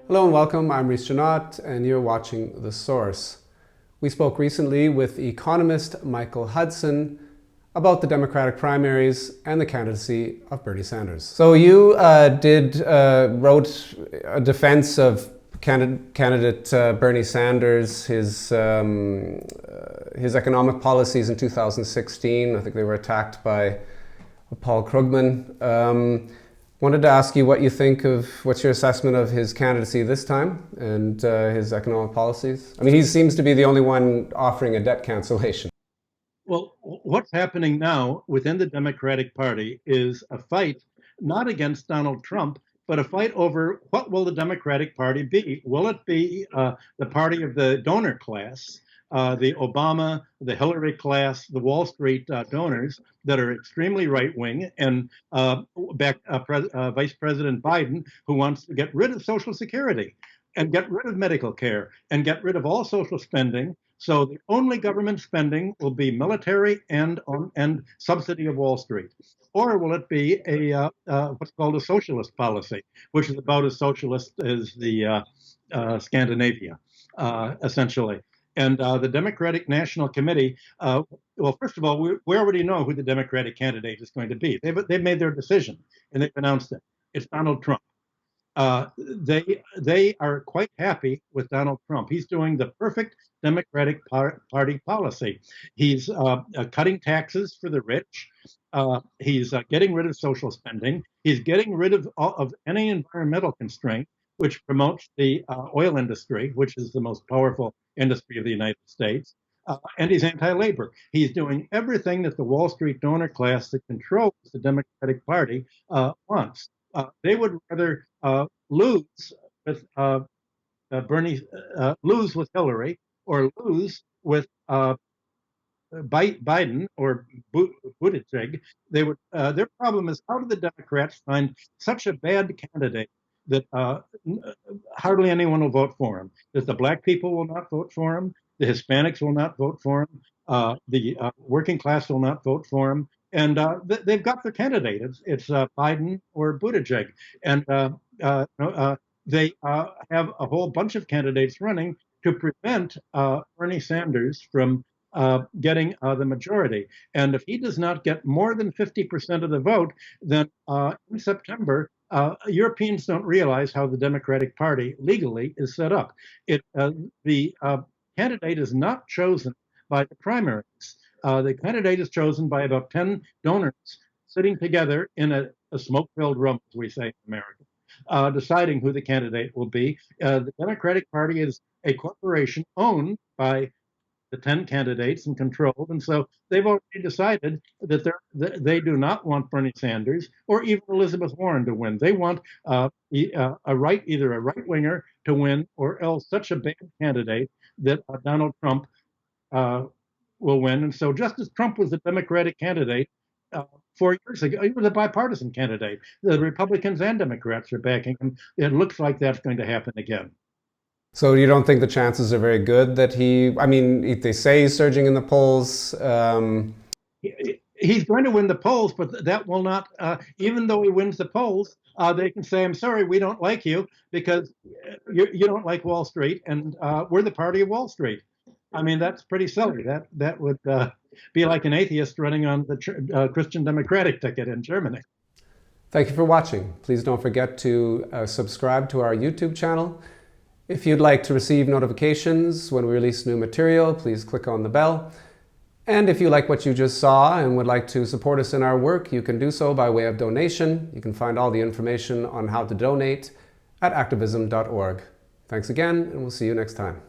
Hello and welcome, I'm Rhys Janot and you're watching The Source. We spoke recently with economist Michael Hudson about the Democratic primaries and the candidacy of Bernie Sanders. So you wrote a defense of candidate Bernie Sanders, his economic policies in 2016. I think they were attacked by Paul Krugman. Wanted to ask you what you think of, what's your assessment of his candidacy this time and his economic policies? I mean, he seems to be the only one offering a debt cancellation. Well, what's happening now within the Democratic Party is a fight not against Donald Trump, but a fight over what will the Democratic Party be? Will it be the party of the donor class, the Obama, the Hillary class, the Wall Street donors that are extremely right-wing, and Vice President Biden, who wants to get rid of Social Security and get rid of medical care and get rid of all social spending? So the only government spending will be military and subsidy of Wall Street. Or will it be a what's called a socialist policy, which is about as socialist as the Scandinavia, essentially. And the Democratic National Committee, well, first of all, we already know who the Democratic candidate is going to be. They've made their decision, and they've announced it. It's Donald Trump. They are quite happy with Donald Trump. He's doing the perfect Democratic Party policy. He's cutting taxes for the rich. He's getting rid of social spending. He's getting rid of any environmental constraint, which promotes the oil industry, which is the most powerful industry of the United States. And he's anti-labor. He's doing everything that the Wall Street donor class that controls the Democratic Party wants. They would rather lose with lose with Hillary, or lose with Biden or Buttigieg. They would. Their problem is, how do the Democrats find such a bad candidate that hardly anyone will vote for him? That the black people will not vote for him, the Hispanics will not vote for him, the working class will not vote for him. And they've got their candidate. It's Biden or Buttigieg. And they have a whole bunch of candidates running to prevent Bernie Sanders from getting the majority. And if he does not get more than 50% of the vote, then in September, Europeans don't realize how the Democratic Party legally is set up. The candidate is not chosen by the primaries. The candidate is chosen by about 10 donors sitting together in a smoke-filled room, as we say in America, deciding who the candidate will be. The Democratic Party is a corporation owned by the 10 candidates and controlled, and so they've already decided that they do not want Bernie Sanders or even Elizabeth Warren to win. They want either a right-winger to win, or else such a bad candidate that Donald Trump will win. And so just as Trump was the Democratic candidate 4 years ago, he was a bipartisan candidate. The Republicans and Democrats are backing him. It looks like that's going to happen again. So you don't think the chances are very good that they say he's surging in the polls. He's going to win the polls, but that will not, even though he wins the polls, they can say, I'm sorry, we don't like you because you don't like Wall Street, and we're the party of Wall Street. I mean, that's pretty silly. That would be like an atheist running on the Christian Democratic ticket in Germany. Thank you for watching. Please don't forget to subscribe to our YouTube channel. If you'd like to receive notifications when we release new material, please click on the bell. And if you like what you just saw and would like to support us in our work, you can do so by way of donation. You can find all the information on how to donate at acTVism.org. Thanks again, and we'll see you next time.